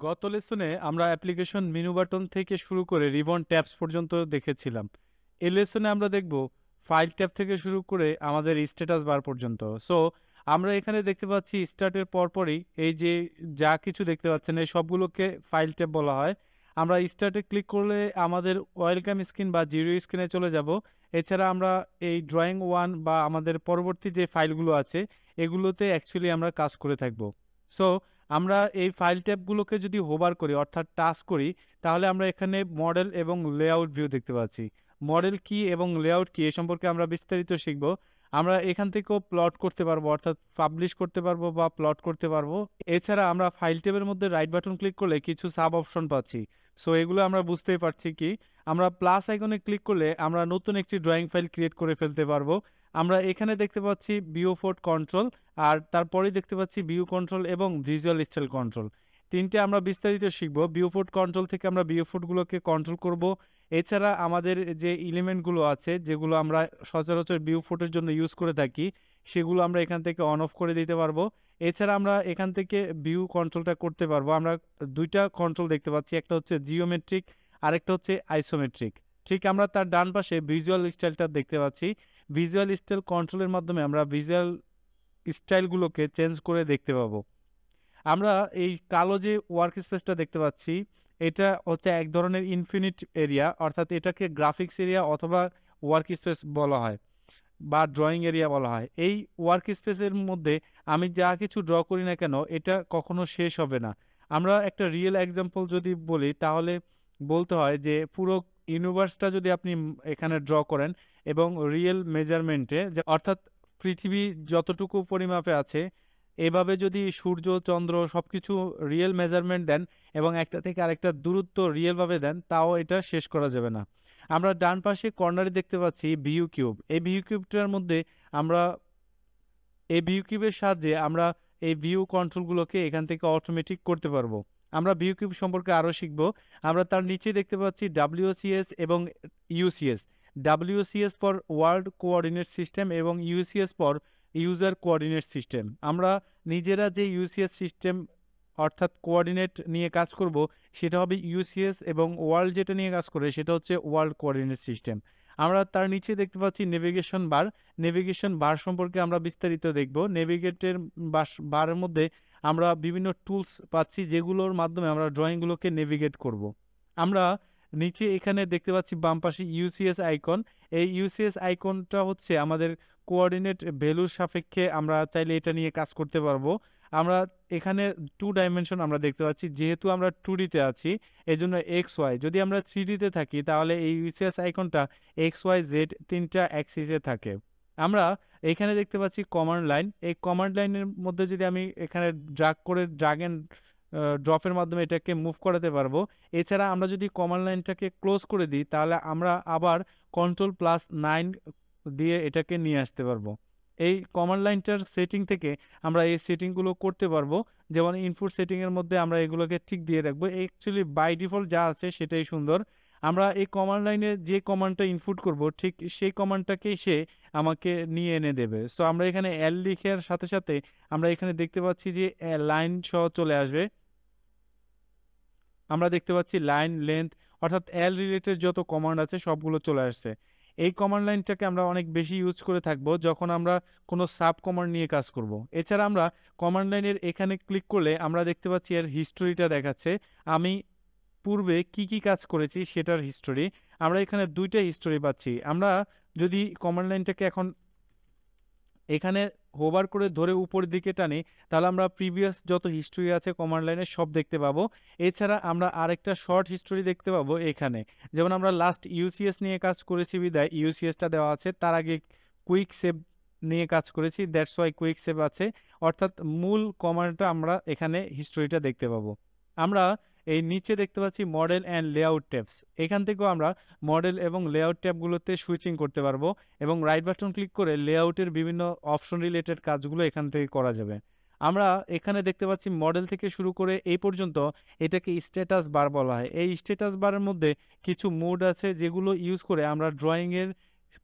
গত লেসনে আমরা application menu button থেকে শুরু করে রিবন ট্যাবস পর্যন্ত দেখেছিলাম। এই লেসনে আমরা দেখব ফাইল ট্যাব থেকে শুরু করে আমাদের স্ট্যাটাস বার পর্যন্ত। সো আমরা এখানে দেখতে পাচ্ছি স্টার্টের পরপরই এই যে যা কিছু দেখতে পাচ্ছেন এই সবগুলোকে ফাইল ট্যাব বলা হয়। আমরা স্টার্টে ক্লিক করলে আমাদের ওয়েলকাম স্ক্রিন বা জিরো স্ক্রিনে চলে যাব। এছাড়া আমরা এই ড্রয়িং ওয়ান বা আমাদের পরবর্তী যে ফাইলগুলো আছে এগুলোতে অ্যাকচুয়ালি আমরা কাজ করে থাকব। সো আমরা এই ফাইল ট্যাবগুলোকে যদি হোভার করি অর্থাৎ টাচ করি তাহলে আমরা এখানে মডেল এবং লেআউট ভিউ দেখতে পাচ্ছি। মডেল কি এবং লেআউট কি এ সম্পর্কে আমরা বিস্তারিত শিখব। আমরা এখান থেকেও প্লট করতে পারবো অর্থাৎ পাবলিশ করতে পারবো বা প্লট করতে পারবো। এছাড়া আমরা ফাইল ট্যাবের মধ্যে রাইট বাটন ক্লিক করলে কিছু সাব অপশন পাচ্ছি। সো এগুলো আমরা বুঝতেই পারছি কি আমরা প্লাস আইকনে ক্লিক করলে আমরা নতুন একটি ড্রয়িং ফাইল ক্রিয়েট করে ফেলতে পারবো। আমরা এখানে দেখতে পাচ্ছি ভিউ ফোর্ট কন্ট্রোল, আর তারপরেই দেখতে পাচ্ছি ভিউ কন্ট্রোল এবং ভিজুয়াল স্টাইল কন্ট্রোল। তিনটে আমরা বিস্তারিত শিখব। ভিউ ফোর্ট কন্ট্রোল থেকে আমরা ভিউ ফোর্টগুলোকে কন্ট্রোল করব। এছাড়া আমাদের যে এলিমেন্টগুলো আছে যেগুলো আমরা সচরাচর ভিউ ফোর্টের জন্য ইউজ করে থাকি সেগুলো আমরা এখান থেকে অন অফ করে দিতে পারবো। এছাড়া আমরা এখান থেকে ভিউ কন্ট্রোলটা করতে পারবো। আমরা দুইটা কন্ট্রোল দেখতে পাচ্ছি, একটা হচ্ছে জিওমেট্রিক, আরেকটা হচ্ছে আইসোমেট্রিক। ঠিক আমরা তার ডান পাশে ভিজুয়াল স্টাইলটা দেখতে পাচ্ছি। ভিজুয়াল স্টাইল কন্ট্রোলের মাধ্যমে আমরা ভিজুয়াল স্টাইলগুলোকে চেঞ্জ করে দেখতে পাবো। আমরা এই কালো যে ওয়ার্ক স্পেসটা দেখতে পাচ্ছি এটা হচ্ছে এক ধরনের ইনফিনিট এরিয়া, অর্থাৎ এটাকে গ্রাফিক্স এরিয়া অথবা ওয়ার্ক স্পেস বলা হয় বা ড্রয়িং এরিয়া বলা হয়। এই ওয়ার্ক স্পেসের মধ্যে আমি যা কিছু ড্র করি না কেন এটা কখনো শেষ হবে না। আমরা একটা রিয়েল এক্সাম্পল যদি বলি তাহলে বলতে হয় যে পুরো ইউনিভার্সটা যদি আপনি এখানে ড্র করেন এবং রিয়েল মেজারমেন্টে, অর্থাৎ পৃথিবী যতটুকু পরিমাপে আছে এভাবে যদি সূর্য চন্দ্র সবকিছু রিয়েল মেজারমেন্ট দেন এবং একটা থেকে আরেকটা দূরত্ব রিয়েল ভাবে দেন তাও এটা শেষ করা যাবে না। আমরা ডান পাশে কর্নারে দেখতে পাচ্ছি ভিউ কিউব। এই ভিউ কিউবটার মধ্যে আমরা এই ভিউ কিউবের সাহায্যে আমরা এই ভিউ কন্ট্রোলগুলোকে এখান থেকে অটোমেটিক করতে পারবো। আমরা ভিউ কিউব সম্পর্কে আরও শিখব। আমরা তার নিচে দেখতে পাচ্ছি ডাব্লিউসিএস এবং UCS. WCS for world coordinate system এবং UCS for user coordinate system. আমরা নিজেরা যে ইউসিএস সিস্টেম অর্থাৎ কোঅর্ডিনেট নিয়ে কাজ করব সেটা হবে ইউসিএস, এবং ওয়ার্ল্ড যেটা নিয়ে কাজ করে সেটা হচ্ছে ওয়ার্ল্ড কোঅর্ডিনেট সিস্টেম। আমরা তার নিচে দেখতে পাচ্ছি নেভিগেশন বার। নেভিগেশন বার সম্পর্কে আমরা বিস্তারিত দেখব। নেভিগেটের বারের মধ্যে আমরা বিভিন্ন টুলস পাচ্ছি যেগুলোর মাধ্যমে আমরা ড্রয়িংগুলোকে নেভিগেট করব। আমরা নিচে এখানে দেখতে পাচ্ছি বাম পাশে ইউসিএস আইকন। এই ইউসিএস আইকনটা হচ্ছে আমাদের কোঅর্ডিনেট ভ্যালুর সাপেক্ষে আমরা চাইলে এটা নিয়ে কাজ করতে পারবো। আমরা এখানে টু ডাইমেনশন আমরা দেখতে পাচ্ছি, যেহেতু আমরা 2D-তে আছি এই জন্য এক্স ওয়াই। যদি আমরা 3D-তে থাকি তাহলে এই ইউসিএস আইকনটা এক্স ওয়াই জেড তিনটা অ্যাক্সিসে থাকে। আমরা এখানে দেখতে পাচ্ছি কমান্ড লাইন। এই কমান্ড লাইনের মধ্যে যদি আমি এখানে ড্রাগ এন্ড ড্রপের মাধ্যমে এটাকে মুভ করাতে পারবো। এছাড়া আমরা যদি কমান্ড লাইনটাকে ক্লোজ করে দিই তাহলে আমরা আবার কন্ট্রোল+9 দিয়ে এটাকে নিয়ে আসতে পারবো। এই কমান্ড লাইনটার সেটিং থেকে আমরা এই সেটিংগুলো করতে পারবো। যেমন ইনপুট সেটিংয়ের মধ্যে আমরা এগুলোকে ঠিক দিয়ে রাখবো। অ্যাকচুয়ালি বাই ডিফল্ট যা আছে সেটাই সুন্দর। আমরা এই কমান্ড লাইনে যে কমান্ডটা ইনপুট করব ঠিক সেই কমান্ডটাকেই সে আমাকে নিয়ে এনে দেবে। সো আমরা এখানে এল লিখার সাথে সাথে আমরা এখানে দেখতে পাচ্ছি যে লাইন সহ চলে আসবে। আমরা দেখতে পাচ্ছি লাইন লেন্থ অর্থাৎ এল রিলেটেড যত কমান্ড আছে সবগুলো চলে আসছে। এই কমান্ড লাইনটাকে আমরা অনেক বেশি ইউজ করে থাকবো যখন আমরা কোনো সাব কমান্ড নিয়ে কাজ করব। এছাড়া আমরা কমান্ড লাইনের এখানে ক্লিক করলে আমরা দেখতে পাচ্ছি এর হিস্টোরিটা দেখাচ্ছে। আমি পূর্বে কি কি কাজ করেছি সেটার হিস্টোরি। আমরা এখানে দুইটা হিস্টোরি পাচ্ছি। আমরা যদি কমান্ড লাইনটাকে এখন এখানে হোভার করে ধরে উপরের দিকে টানি তাহলে আমরা প্রিভিয়াস যত হিস্ট্রি আছে কমান্ড লাইনে সব দেখতে পাবো। এছাড়া আমরা আরেকটা শর্ট হিস্ট্রি দেখতে পাবো এখানে। যেমন আমরা লাস্ট ইউসিএস নিয়ে কাজ করেছি বিদায় ইউসিএসটা দেওয়া আছে, তার আগে কুইক সেভ নিয়ে কাজ করেছি দ্যাটস ওয়াই কুইক সেভ আছে। অর্থাৎ মূল কমান্ডটা আমরা এখানে হিস্ট্রিটা দেখতে পাবো। আমরা এই নিচে দেখতে পাচ্ছি মডেল অ্যান্ড লেআউট ট্যাবস। এখান থেকেও আমরা মডেল এবং লেআউট ট্যাবগুলোতে সুইচিং করতে পারবো এবং রাইট বাটন ক্লিক করে লেআউটের বিভিন্ন অপশন রিলেটেড কাজগুলো এখান থেকে করা যাবে। আমরা এখানে দেখতে পাচ্ছি মডেল থেকে শুরু করে এই পর্যন্ত এটাকে স্ট্যাটাস বার বলা হয়। এই স্ট্যাটাস বারের মধ্যে কিছু মোড আছে যেগুলো ইউজ করে আমরা ড্রয়িংয়ের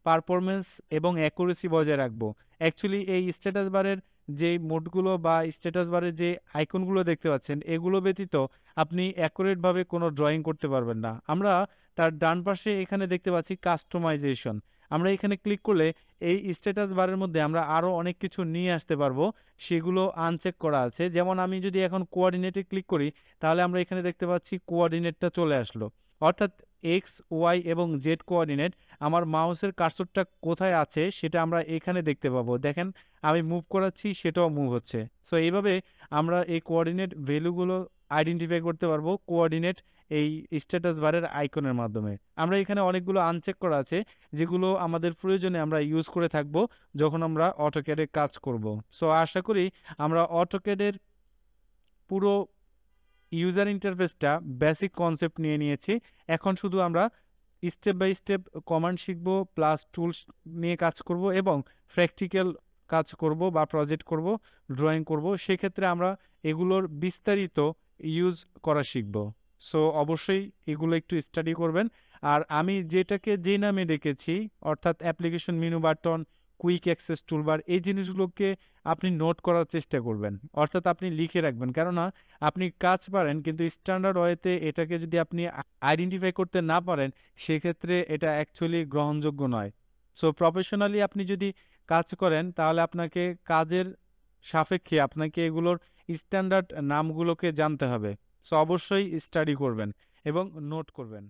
পারফরমেন্স এবং অ্যাকুরেসি বজায় রাখবো। অ্যাকচুয়ালি এই স্ট্যাটাস বারের যে মোডগুলো বা স্ট্যাটাস বারের যে আইকনগুলো দেখতে পাচ্ছেন এগুলো ব্যতীত আপনি অ্যাকুরেট ভাবে কোনো ড্রয়িং করতে পারবেন না। আমরা তার ডান পাশে এখানে দেখতে পাচ্ছি কাস্টমাইজেশন। আমরা এখানে ক্লিক করলে এই স্ট্যাটাস বারের মধ্যে আমরা আরো অনেক কিছু নিয়ে আসতে পারবো, সেগুলো আনচেক করা আছে। যেমন আমি যদি এখন কোঅর্ডিনেটে ক্লিক করি তাহলে আমরা এখানে দেখতে পাচ্ছি কোঅর্ডিনেটটা চলে আসলো, অর্থাৎ এক্স ওয়াই এবং জেড কোঅর্ডিনেট। আমার মাউসের কার্সরটা কোথায় আছে সেটা আমরা এখানে দেখতে পাবো। দেখেন আমি মুভ করাচ্ছি সেটাও মুভ হচ্ছে। সো এইভাবে আমরা এই কোঅর্ডিনেট ভ্যালুগুলো আইডেন্টিফাই করতে পারবো কোঅর্ডিনেট এই স্ট্যাটাস বারের আইকনের মাধ্যমে। আমরা এখানে অনেকগুলো আনচেক করা আছে যেগুলো আমাদের প্রয়োজনে আমরা ইউজ করে থাকব যখন আমরা অটোক্যাডে কাজ করব। সো আশা করি আমরা অটোক্যাডের পুরো ইউজার ইন্টারফেসটা বেসিক কনসেপ্ট নিয়ে নিয়েছি। এখন শুধু আমরা স্টেপ বাই স্টেপ কমান্ড শিখব, প্লাস টুলস নিয়ে কাজ করব এবং প্র্যাকটিক্যাল কাজ করব বা প্রজেক্ট করব, ড্রয়িং করব। সেক্ষেত্রে আমরা এগুলোর বিস্তারিত ইউজ করা শিখব। সো অবশ্যই এগুলো একটু স্টাডি করবেন। আর আমি যেটাকে যে নামে ডেকেছি, অর্থাৎ application menu button, quick access toolbar, এই জিনিসগুলোকে আপনি নোট করার চেষ্টা করবেন, অর্থাৎ আপনি লিখে রাখবেন। কেননা আপনি কাজ পারেন কিন্তু স্ট্যান্ডার্ড ওয়েতে এটাকে যদি আপনি আইডেন্টিফাই করতে না পারেন সেক্ষেত্রে এটা অ্যাকচুয়ালি গ্রহণযোগ্য নয়। সো প্রফেশনালি আপনি যদি কাজ করেন তাহলে আপনাকে কাজের সাপেক্ষে আপনাকে এগুলোর স্ট্যান্ডার্ড নামগুলোকে জানতে হবে। সো অবশ্যই স্টাডি করবেন এবং নোট করবেন।